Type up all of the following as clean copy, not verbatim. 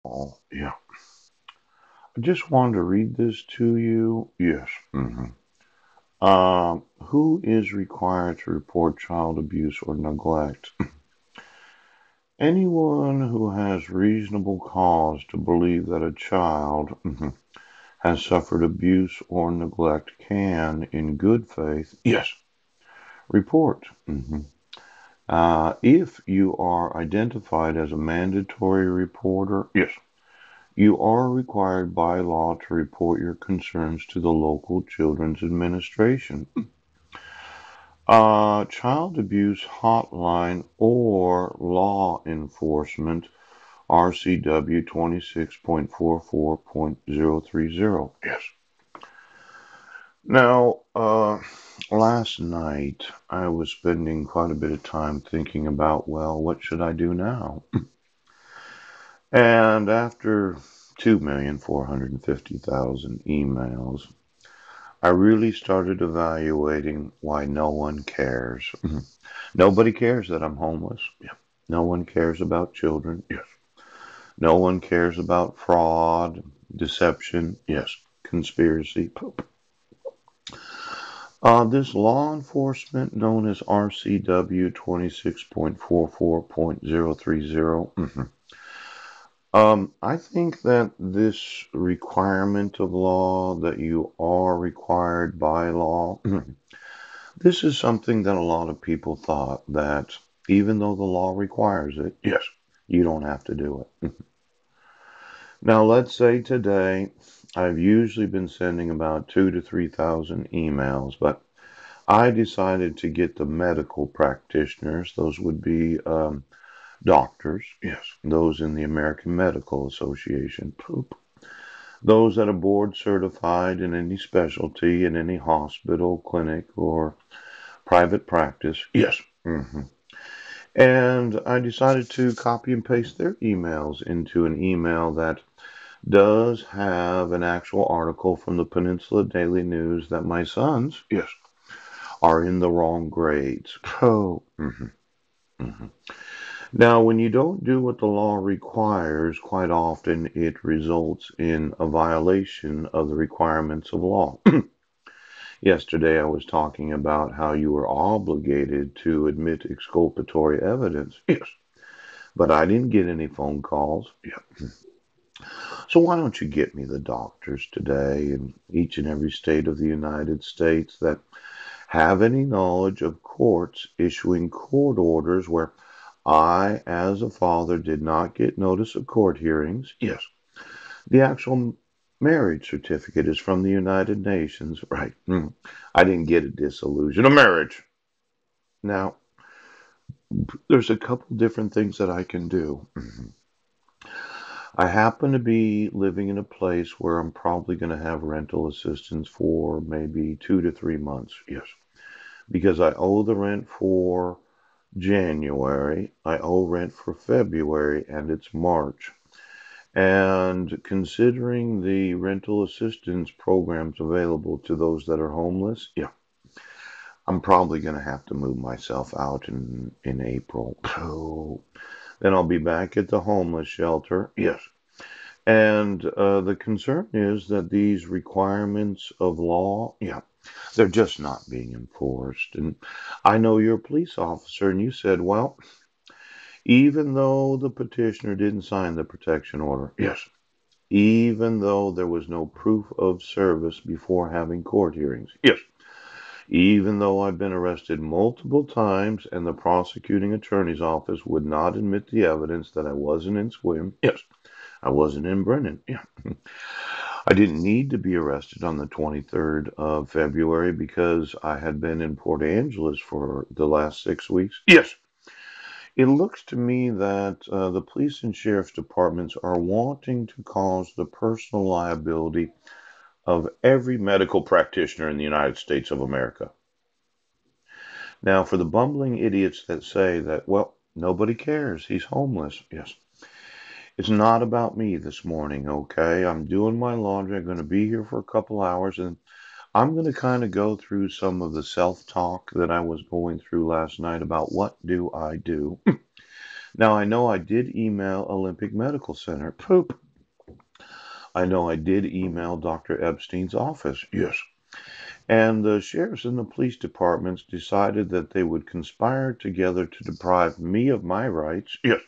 Oh, yeah. I just wanted to read this to you. Yes. Who is required to report child abuse or neglect? Anyone who has reasonable cause to believe that a child has suffered abuse or neglect can, in good faith, yes, report. If you are identified as a mandatory reporter, yes, you are required by law to report your concerns to the local children's administration, child abuse hotline, or law enforcement, RCW 26.44.030. Yes. Now, last night I was spending quite a bit of time thinking about, well, what should I do now? And after 2,450,000 emails, I really started evaluating why no one cares. Nobody cares that I'm homeless. Yeah. No one cares about children. Yes. No one cares about fraud, deception. Yes. Conspiracy. Poop. This law enforcement known as RCW 26.44.030. I think that this requirement of law that you are required by law, this is something that a lot of people thought that even though the law requires it, yes, you don't have to do it. Now, let's say today I've usually been sending about 2 to 3,000 emails, but I decided to get the medical practitioners, those would be doctors, yes, those in the American Medical Association, poop, those that are board certified in any specialty, in any hospital, clinic, or private practice, yes. And I decided to copy and paste their emails into an email that does have an actual article from the Peninsula Daily News that my sons, yes, are in the wrong grades. Oh. Now, when you don't do what the law requires, quite often it results in a violation of the requirements of law. Yesterday, I was talking about how you were obligated to admit exculpatory evidence. Yes, but I didn't get any phone calls. Yeah. So why don't you get me the doctors today in each and every state of the United States that have any knowledge of courts issuing court orders where I, as a father, did not get notice of court hearings? Yes. The actual marriage certificate is from the United Nations. Right. I didn't get a dissolution of marriage. Now, there's a couple different things that I can do. I happen to be living in a place where I'm probably going to have rental assistance for maybe 2 to 3 months. Yes. Because I owe the rent for January, I owe rent for February, and it's March. And considering the rental assistance programs available to those that are homeless, yeah, I'm probably going to have to move myself out in April. So then I'll be back at the homeless shelter. Yes. And the concern is that these requirements of law, yeah, they're just not being enforced. And I know you're a police officer, and you said, well, even though the petitioner didn't sign the protection order, yes, even though there was no proof of service before having court hearings, yes, even though I've been arrested multiple times and the prosecuting attorney's office would not admit the evidence that I wasn't in Swim, yes, I wasn't in Brennan, yeah. I didn't need to be arrested on the 23rd of February because I had been in Port Angeles for the last 6 weeks. Yes, it looks to me that the police and sheriff's departments are wanting to cause the personal liability of every medical practitioner in the United States of America. Now, for the bumbling idiots that say that, well, nobody cares, he's homeless. Yes, it's not about me this morning, okay? I'm doing my laundry. I'm going to be here for a couple hours, and I'm going to kind of go through some of the self talk that I was going through last night about what do I do. Now, I know I did email Olympic Medical Center. Poop. I know I did email Dr. Epstein's office. Yes. And the sheriffs and the police departments decided that they would conspire together to deprive me of my rights. Yes.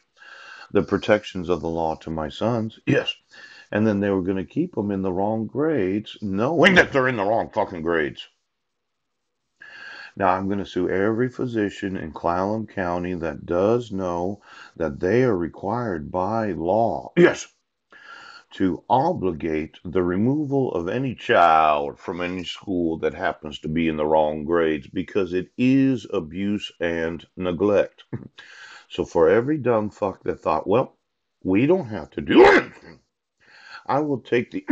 The protections of the law to my sons. Yes. And then they were going to keep them in the wrong grades, knowing that they're in the wrong fucking grades. Now, I'm going to sue every physician in Clallam County that does know that they are required by law, yes, to obligate the removal of any child from any school that happens to be in the wrong grades because it is abuse and neglect. So, for every dumb fuck that thought, well, we don't have to do anything, I will take the